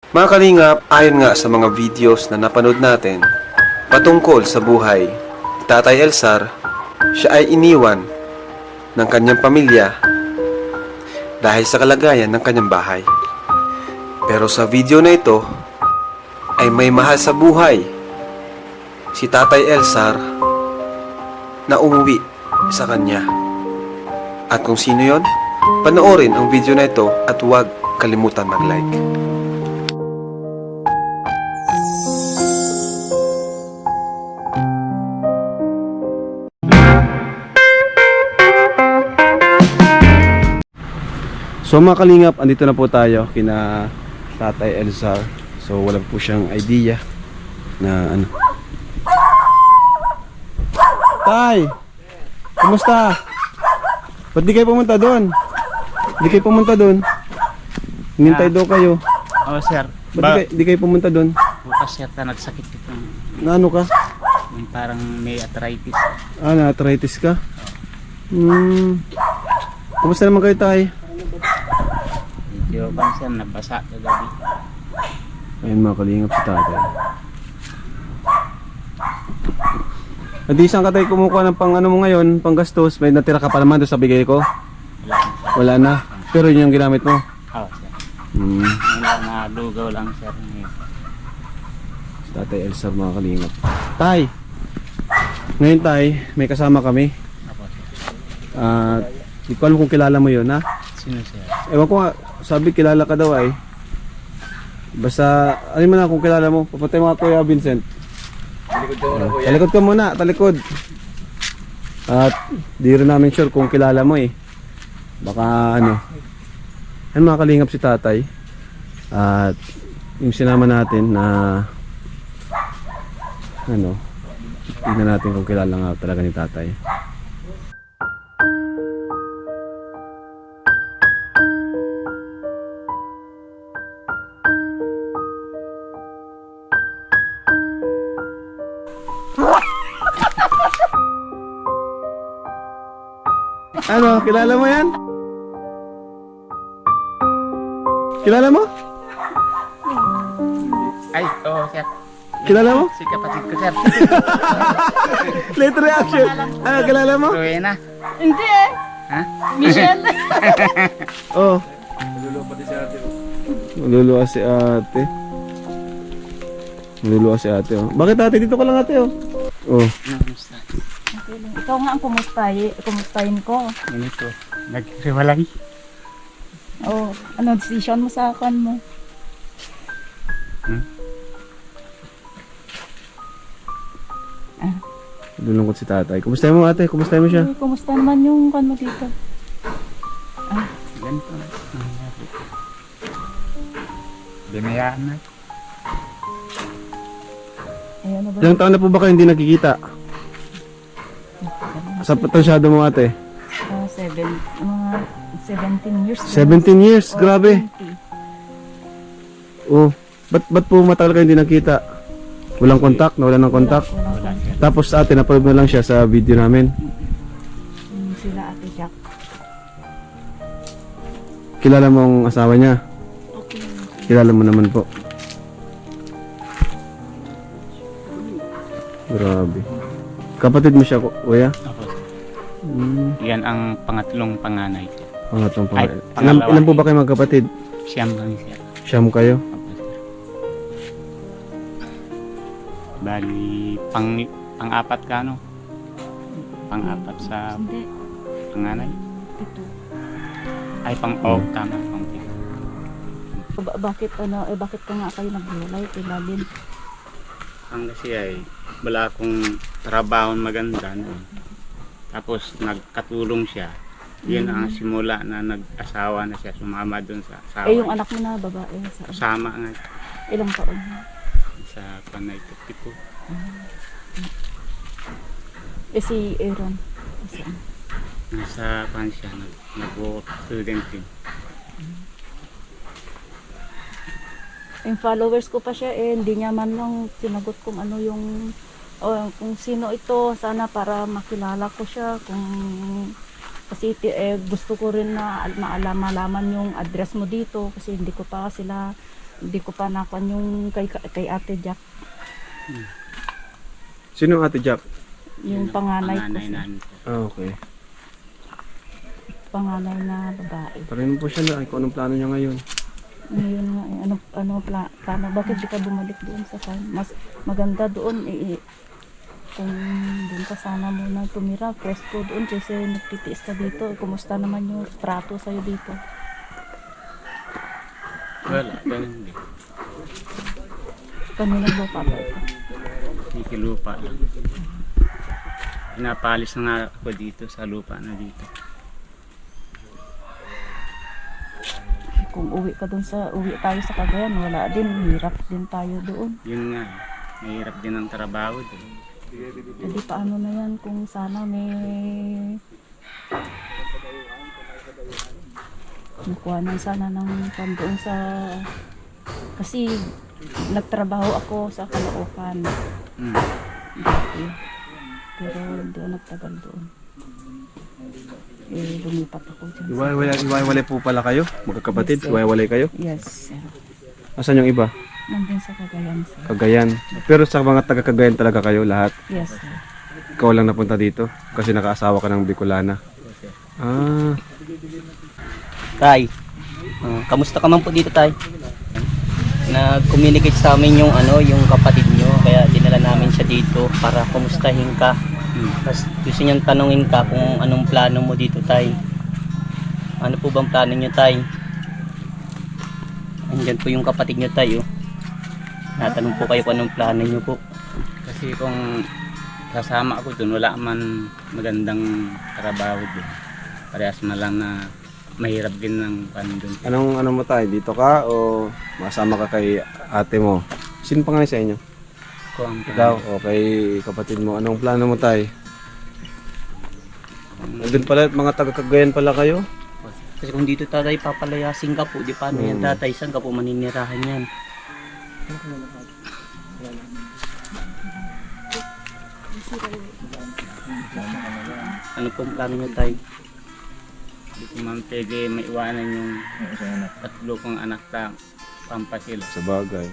Mga kalingap, ayon nga sa mga videos na napanood natin, patungkol sa buhay ni Tatay Elsar, siya ay iniwan ng kanyang pamilya dahil sa kalagayan ng kanyang bahay. Pero sa video na ito ay may mahal sa buhay si Tatay Elsar na umuwi sa kanya. At kung sino yon, panoorin ang video na ito at huwag kalimutan mag-like. So mga kalingap, andito na po tayo kina Tatay Elsar. So wala po siyang idea na ano. Tay! Kumusta? Ba't di kayo pumunta doon? Di kayo pumunta doon? Hinintay daw kayo. Oh, sir. Ba't di kayo pumunta doon? Bukas yata nagsakit ito. Na ano ka? Yung parang may arthritis. Ah, na-arthritis ka? Kumusta naman kayo, Tay? Medyo sir, nabasa kagabi. Ayun mga kalingap si Tatay. Hindi saan ka tayo kumukuha ng pang ano mo ngayon, pang gastos? May natira ka pa naman doon sa bigay ko? Wala na. Pero yun yung ginamit mo? Oo, sir. Wala na lugaw lang, sir. Si Tatay Elsar mga kalingap. Tay! Ngayon Tay, may kasama kami. Opo, sir. Di ko alam kung kilala mo yun, ha? Sino, sir? Ewan ko nga, sabi kilala ka daw ay. Basta, alin mo na kung kilala mo. Papatay mga Kuya Vincent. Talikod ka muna, talikod. At di rin namin sure kung kilala mo eh. Baka ano. Yan mga kalingap si Tatay. At yung sinama natin na ano, tignan natin kung kilala nga talaga ni Tatay. Ano, kilala mo yan? Kilala mo? Ay, oo, sir. Kilala mo? Si kapatid ko, sir. Late reaction. Ano, kilala mo? Rowena. Hindi eh. Ha? Michelle. Oo. Maluluwa si ate. Maluluwa si ate, oh. Bakit ate? Dito ka lang ate, oh. Oh. Namusta? Okay lang. Ikaw nga ang kumustahin ko. Ganito. Nagriwalay. Oh, ano decision mo sa akin mo? Nalulungkot si tatay. Kumusta mo ate? Kumusta mo siya? Kumusta naman yung kan mo dito? Ganito. Binayaan na. Ayun na ba? Ilang taon na po ba kayo hindi nakikita? Sa patansyado mo ate? 17 years. 17 years, Oh, grabe. 20. Oh, ba't po matagal kayo hindi nakita? Walang kontak, nawalan ng kontak. Wala, sir. Tapos ate, napanood mo lang siya sa video namin. Sila Ate Jack. Kilala mo ang asawa niya? Okay. Kilala mo naman po. Grabe. Kapatid mo siya, kuya? Ako, sir. Hmm, Yan ang pangatlong panganay, sir. pangatong Ay, pangalan. pangalawa. Ilan po ba kayo magkapatid? Siyam lang, sir. Siyam kayo? Opo, sir. Bali, pang-apat ka, no? Pang-apat sa Hindi. panganay. Ito. Ay, tama, pang-pito. Bakit bakit ka nga kayo naghiwalay kay Lalin? Ang kasi ay, wala akong trabaho maganda, no? Tapos, nagkatulong siya. Yun ang simula na nag-asawa na siya, sumama dun sa asawa. Eh yung anak mo na babae sa Kasama nga ilang taon? sa panay ko. Eh si Aaron. Saan? Nasa pan siya, nag-work student din. Yung followers ko pa siya hindi niya man lang sinagot kung ano yung kung sino ito, sana para makilala ko siya kung kasi gusto ko rin na malaman yung address mo dito kasi hindi ko pa sila Hindi ko pa nakuan yung kay Ate Jack. Sino ang Ate Jack? Yung panganay ko. Sir. namin. Okay. Panganay na babae. Parin mo po siya na kung anong plano niya ngayon. Ngayon nga, plano? Bakit di ka bumalik doon sa farm? Mas maganda doon, kung doon ka sana muna tumira, pwesto doon kasi nagtitiis ka dito. Kumusta naman yung trato sa'yo dito? Wala, ganun din. Kanilang lupa ba ito? Kikilupa lang. Pinapalis na nga ako dito sa lupa na dito. Kung uwi tayo sa Cagayan, wala din, hirap din tayo doon. Yun nga, mahirap din ang trabaho doon. Jadi paano na yan kung sana may nakuha na sana ng pandoon sa kasi nagtrabaho ako sa Caloocan dati, pero hindi ako nagtagal doon. Lumipat ako dyan. Iwalay po pala kayo? Magkakapatid? Yes, sir. Iwalay kayo? Yes, sir. Asan yung iba? Nandun sa Cagayan, sir. Cagayan. Pero sa mga taga-Cagayan talaga kayo lahat? Yes, sir. Ikaw lang napunta dito? Kasi nakaasawa ka ng Bicolana? Ah, Tay, kamusta ka man po dito, Tay? Nag-communicate sa amin yung yung kapatid nyo, kaya dinala namin siya dito para kumustahin ka. Tapos gusto niyang tanungin ka kung anong plano mo dito, Tay. Ano po bang plano nyo, Tay? Andyan po yung kapatid nyo, Tay, oh. Natanong po kayo kung anong plano nyo po. Kasi kung kasama ako doon, wala man magandang trabaho doon. Parehas na lang na mahirap din ng pandun. ano mo tayo? Dito ka o masama ka kay ate mo? Sino pangalan sa inyo? Kung Ikaw o kay kapatid mo? Anong plano mo tayo? Nandun pala, mga taga-Cagayan pala kayo? Kasi kung dito, Tatay, papalayasin ka po. Di paano yan, Tatay? Saan ka po maninirahan yan? Ano pong plano nyo, Tay? Hindi ko man pwede maiwanan yung tatlo kong anak na pampasila. Sa bagay.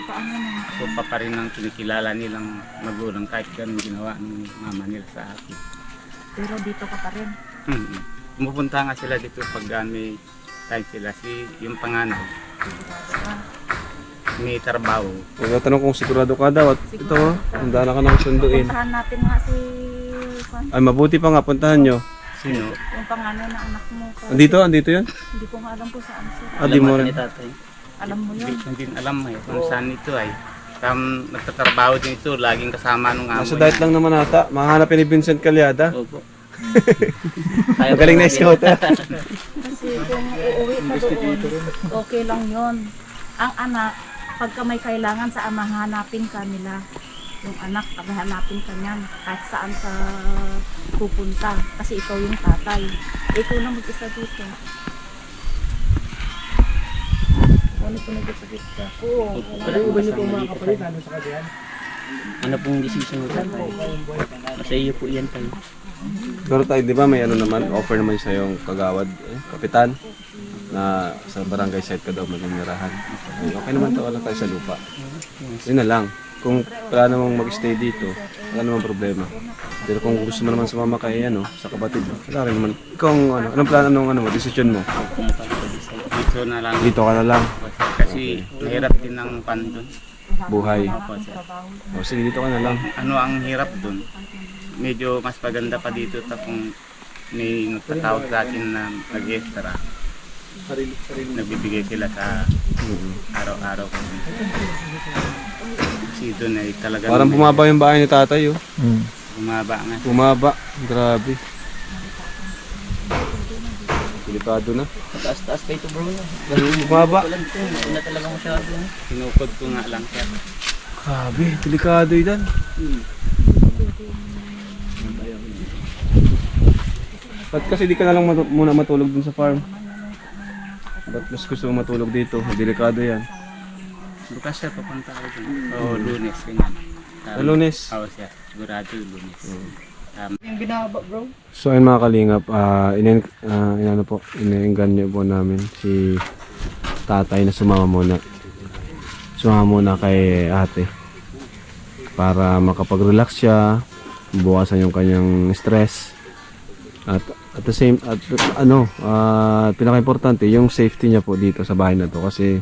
Paano na? So pa rin ang kinikilala nilang magulang kahit ganun ginawa ng mama nila sa akin. Pero dito ka pa rin. Pumupunta nga sila dito pag may time sila. Yung panganay, may trabaho. Magtatanong kung sigurado ka daw at ito, handa na ka nang sunduin. Puntahan natin nga si Juan. Ay, mabuti pa nga, puntahan nyo. Sino? Yung panganay na anak mo. Andito yun? Hindi ko nga alam kung saan sir. Ah, di mo rin. Ni Tatay. Alam mo yun. Hindi din alam kung saan ito ay. Nagtatrabaho din ito, laging kasama nung amo. Nasa diet lang naman ata. Mahanapin ni Vincent Calyada. Opo. Magaling na scout ha. Kasi kung uuwi ka doon, okay lang yun. Ang anak, pagka may kailangan sa ama, hanapin ka nila. Yung anak, paghahanapin ka niyan. Kahit saan sa pupunta. Kasi ikaw yung tatay. Ikaw na mag-isa dito. Ano po nag-isagit ka? Oo. Wala po ba niyo po mga kapalit? Ano pong decision mo, Tatay? Basta iyo po yan, Tay. Pero tayo, di ba may naman, offer naman sa yung kagawad, kapitan, na sa barangay site ka daw maninirahan. Ay, okay naman to, wala tayo sa lupa. Yun na lang. Kung wala namang mag-stay dito, wala namang problema. Pero kung gusto mo naman sumama kay sa kapatid mo, wala rin naman. Ikaw, anong plano, decision mo? Dito na lang. Dito ka na lang. Kasi mahirap din ang pandun. Buhay. Opo, sir. O sige, dito ka na lang. Ano ang hirap dun? Medyo mas maganda pa dito kung may nagtatawag sa akin na nag-extra. Nagbibigay sila sa araw-araw. Kasi doon ay talaga Parang bumaba yung bahay ni tatay, oh. bumaba nga. Bumaba. Grabe. Delikado na. Mataas-taas kayo ito, bro. Bumaba. Wala ito. Hindi na talaga masyado. Sinukod ko nga lang sir. Grabe, delikado yun. Ba't kasi di ka na lang muna matulog dun sa farm? Ba't mas gusto mo matulog dito? Delikado yan. Bukas sir, papunta ako dun. O Lunes, ganyan. Lunes? Oo sir, sigurado yung Lunes. So ayun mga kalingap, inaengganyo po namin si tatay na sumama muna kay ate para makapag-relax siya, buwasan yung kanyang stress, at at the same pinaka-importante yung safety niya po dito sa bahay na to, kasi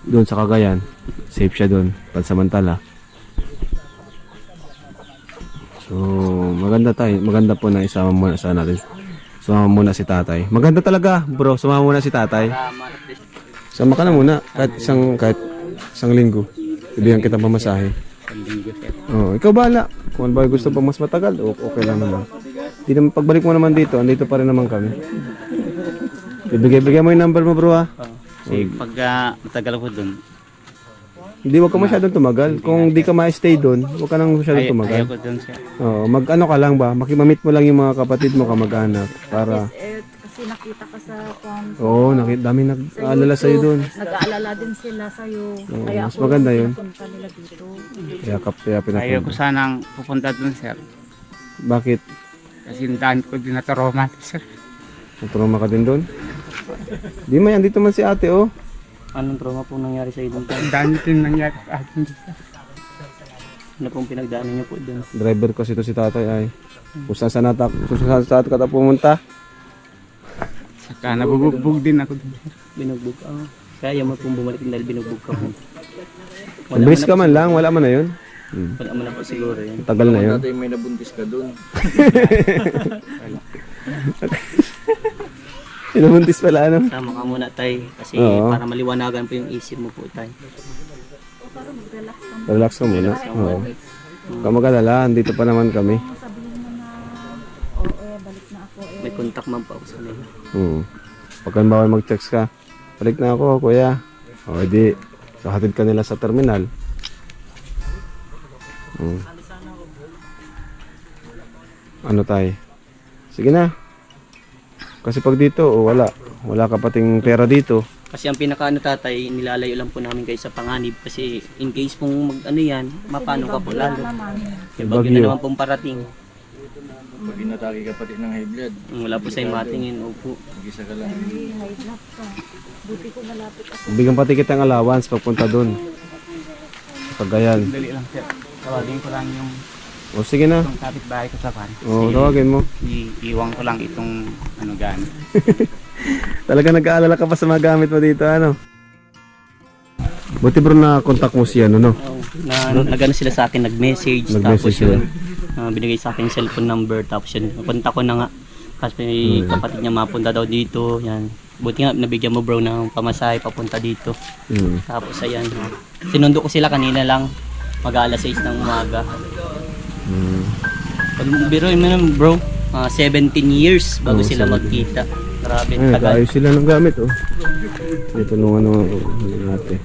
doon sa Cagayan safe siya doon pansamantala. So maganda po na isama muna si tatay. Maganda talaga bro, sumama muna si tatay. Sama ka na muna kahit isang linggo. Ibigyan kita pamasahe. Linggo, sir. Oh, ikaw bahala. Kung ano ba gusto pa mas matagal, okay lang naman. Di naman, pagbalik mo naman dito, andito pa rin naman kami. Ibigay mo yung number mo bro ha. Kasi pag matagal ko dun, Hindi, wag ka masyadong tumagal. Kung di ka ma-stay doon, wag ka nang masyadong tumagal. ayaw ko dun, sir. Oo, mag-ano ka lang ba? Makimamit mo lang yung mga kapatid mo, kamag-anak. Para, Kasi nakita ka sa kwan. oo, dami nag-aalala sa'yo doon. Nag-aalala din sila sa'yo. Oo, Kaya mas ako maganda yun. pinapunta nila dito. Kaya Ayaw ko pinapunta. sanang pupunta dun, sir. Bakit? Kasi yung daan ko din na trauma, sir. Natroma ka din doon? Di man yan, dito man si ate, oh. Anong trauma po nangyari sa iyo doon? Ang daan din nangyari sa akin, sir. Ano pong pinagdaanan niyo po doon? Driver kasi ito si tatay ay. Kung saan ka ta pumunta. Saka nabubugbog din ako dun, sir. Binugbog ka. Kaya mo pong bumalik dahil binugbog ka po. Mabilis ka man lang, wala man na yun. Wala mo na po siguro yun. Tagal na yun. Tatay, may nabuntis ka dun. Pinabuntis pala, ano? Sama ka muna tay. Kasi Oo. para maliwanagan po yung isip mo po tay. Relax ka muna. Oo. Huwag mag-alala, andito pa naman kami. Sabihin mo na, balik na ako. May contact man po ako sa kanila. Pag bawal mag-text ka, balik na ako, kuya. O, edi, hatid ka nila sa terminal. Ano tayo? Sige na. Kasi pag dito, wala ka pating pera dito. Kasi ang pinakaano tatay, nilalayo lang po namin kayo sa panganib. Kasi in case pong mag-ano yan, mapano ka po lalo. Yung bagyo na naman pong parating. Pag inatake ka pati ng high blood, Wala po sa matingin. Opo. mag-isa ka lang. High blood ka. Buti ko malapit ako. Bigyan pati kitang allowance pagpunta doon. Cagayan. Dali lang, sir. Tawagin ko lang yung O, sige na. itong kapitbahay ko sa van. O, tawagin mo. Iiwan ko lang itong ano gan. Talaga nag-aalala ka pa sa mga gamit mo dito, ano? Buti bro na contact mo siya, no? Nagano sila sa akin, nag-message. Nag-message Tapos yun, binigay sa akin yung cellphone number. Tapos yun, kontak ko na nga. Kasi may kapatid niya mapunta daw dito. Yan. Buti nga, nabigyan mo bro ng pamasahe papunta dito. Tapos ayan. Sinundo ko sila kanina lang. Mag-aalas 6 ng umaga. Pag biroin mo naman bro, 17 years bago Oo, sila 17. magkita. Grabe, Ay, tagal. ayos sila ng gamit, oh. Dito nung ano natin.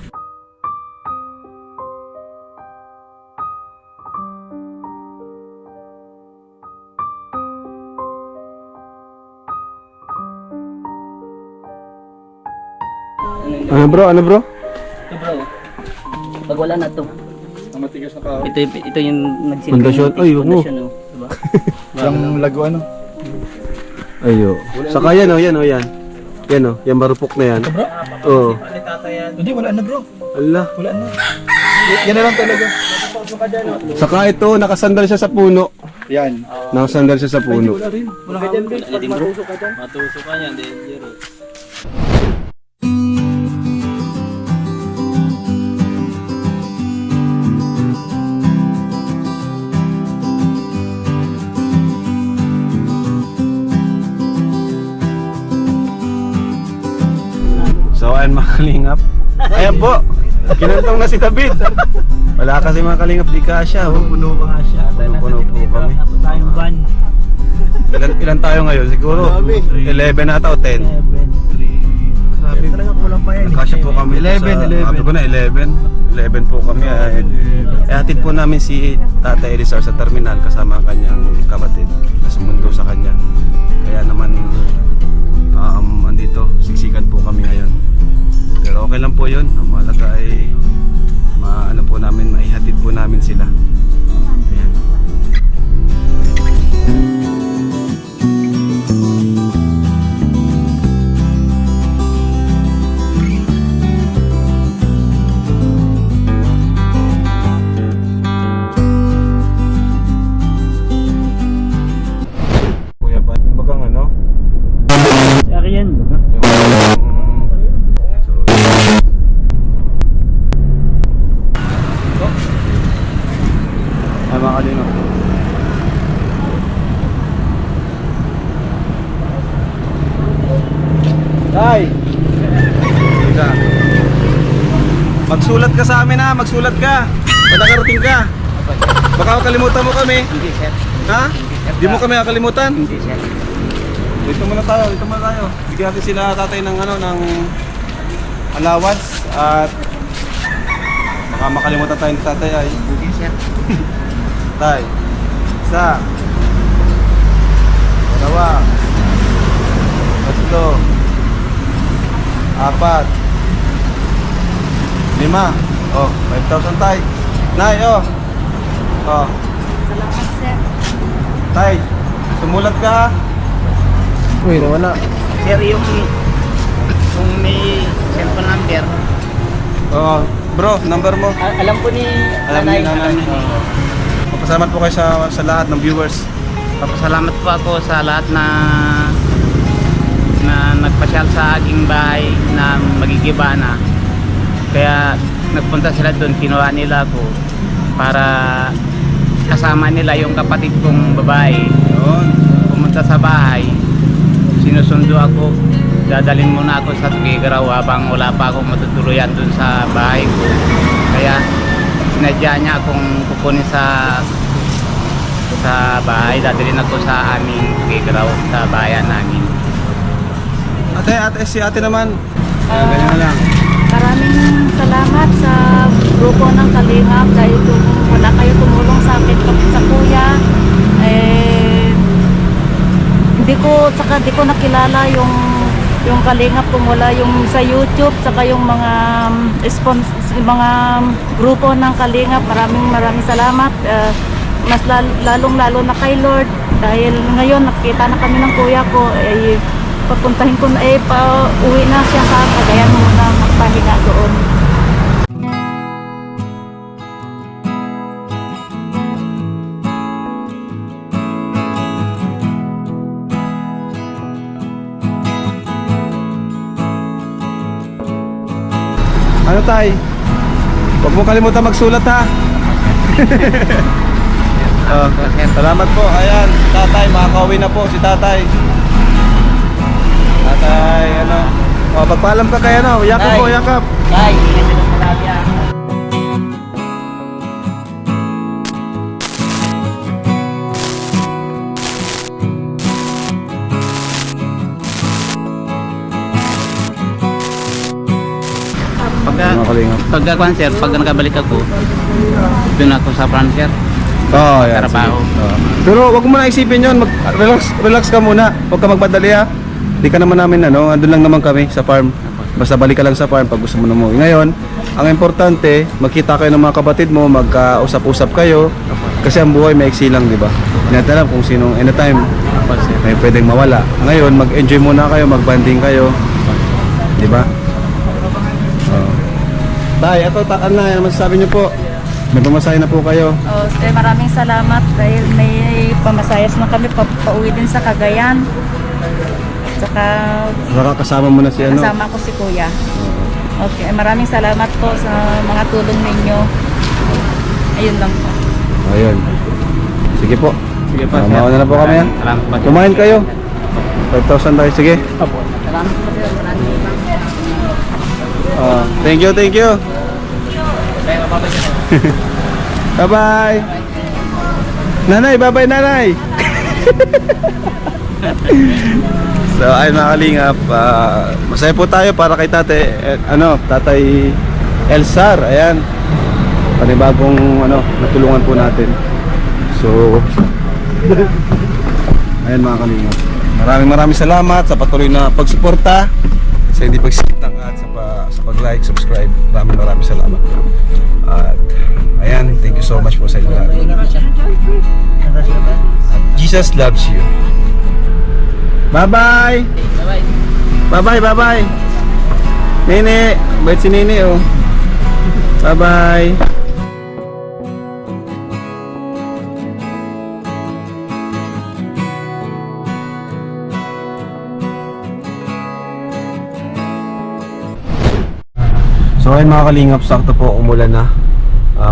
Ano bro? Ito bro, pag wala na to, Ang matigas na kahoy. ito yung nagsilbing Pundasyon. Ay, wag mo. pundasyon, oh. Diba? Yung lago ano? Ayo. Saka yan, oh, yan, oh, yan. Yan, oh, yan marupok na yan. Oo. Hindi, wala na bro. Ala. Wala na. Yan na lang talaga. Saka ito, nakasandal siya sa puno. Yan. Nakasandal siya sa puno. Wala rin. Wala ka. Wala din bro. Matusok ka niyan, danger. So ayan mga kalingap. Ayan po. Kinantong na si David. Wala kasi mga kalingap, di kasya. Puno pa siya. Puno po kami. tayong van. Ilan tayo ngayon? Siguro 11 ata o 10. Grabe. Talaga kulang pa yan. Kasya po kami. 11. Sabi ko na 11. 11 po kami. Hatid po namin si Tata Elisar sa terminal kasama ang kanyang kapatid na sumundo sa kanya. Kaya naman andito, siksikan po kami ngayon. Pero okay lang po yun. Ang mahalaga ay ano po namin, maihatid po namin sila. Ayan. Magsulat ka sa amin ha, magsulat ka. Pag nakarating ka. Baka kalimutan mo kami. Hindi, sir. Ha? Di mo kami kakalimutan? Hindi, sir. Dito muna tayo. Bigyan natin sila tatay ng ng allowance at baka makalimutan tayo ni tatay ay. Hindi, sir. Tay. Isa. Dalawa. Tatlo. Apat. Lima. Oh, 5,000 tay. Nay, oh. Oh, Salamat, sir. tay. Sumulat ka. Uy, nawala. Sir, yung may cellphone number, Oh, bro, number mo. Alam po ni Alam nanay. niyo nanay. Papasalamat po kayo sa lahat ng viewers. papasalamat po ako sa lahat na nagpasyal sa aking bahay na magigiba na. Kaya nagpunta sila doon, kinuha nila ako para kasama nila yung kapatid kong babae. Yun. Pumunta sa bahay, sinusundo ako, dadalhin muna ako sa Tuguegarao habang wala pa akong matutuluyan dun sa bahay ko. Kaya sinadya niya akong kukunin sa bahay, dadalhin ako sa aming Tuguegarao, sa bayan namin. Si ate naman. Ganyan na lang. Maraming salamat sa grupo ng Kalingap dahil kung wala kayo tumulong sa akin sa kuya, hindi ko nakilala yung Kalingap kung wala yung sa YouTube saka yung mga mga grupo ng Kalingap. Maraming salamat. Mas lalong-lalo na kay Lord dahil ngayon nakita na kami ng kuya ko, papuntahin ko na uwi na siya sa Cagayan muna magpahinga doon. Ano tay? Huwag mo kalimutan magsulat ha. Oh, salamat po. Ayan, tatay, makakauwi na po si tatay. Tatay, ano? Oh, pagpaalam ka kay ano, yakap Tay. po, yakap. Tay, ingat ka palagi ah. Mga kalingap. Pag nakabalik ako, doon ako sa France, Oh, yan. trabaho. sige. Oh. Pero wag mo na isipin yun. Relax ka muna. Huwag ka magpadali ha. Di ka naman namin andun lang naman kami sa farm. Basta balik ka lang sa farm pag gusto mo na umuwi. Ngayon, ang importante, magkita kayo ng mga kapatid mo, magkausap-usap kayo. Kasi ang buhay may iksi lang, di ba? Hindi natin alam kung sinong anytime may pwedeng mawala. Ngayon, mag-enjoy muna kayo, mag-banding kayo. Di ba? Oh. Tay, ito, ano na, masasabi niyo po? May pamasahe na po kayo. Maraming salamat dahil may pamasayas na kami pauwi din sa Cagayan. Saka Baka kasama mo na si ano. kasama ko si kuya. Okay, maraming salamat po sa mga tulong ninyo. Ayun lang po. Ayun. Sige po. Sige po, Mauna na po kami ha. Salamat po. Kumain kayo. 5,000 tayo. Sige. Salamat po sir. Thank you, thank you. Bye-bye. Nanay, bye-bye nanay. So, ayun mga kalingap, masaya po tayo para kay Tatay Elsar. Ayan. Panibagong natulungan po natin. So, ayan mga kalingap. Maraming salamat sa patuloy na pagsuporta, sa hindi pag-skip ng ads, sa pag-like, subscribe. Maraming salamat. At ayan, thank you so much po sa inyo lahat. At Jesus loves you. Bye-bye! Bye-bye. Bye-bye! Nene! Bait si Nene oh. Bye-bye! So ayun mga kalingap, sakto po umulan na.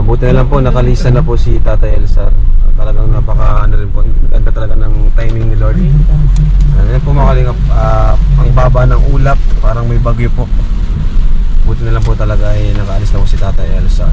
Buti na lang po nakalisa na po si Tatay Elsar. Talagang napaka rin po, ganda talaga ng timing ni Lord. Ayan po mga kalingap, ang baba ng ulap, parang may bagyo po. Buti na lang po talaga nakaalis na po si Tatay Elsa.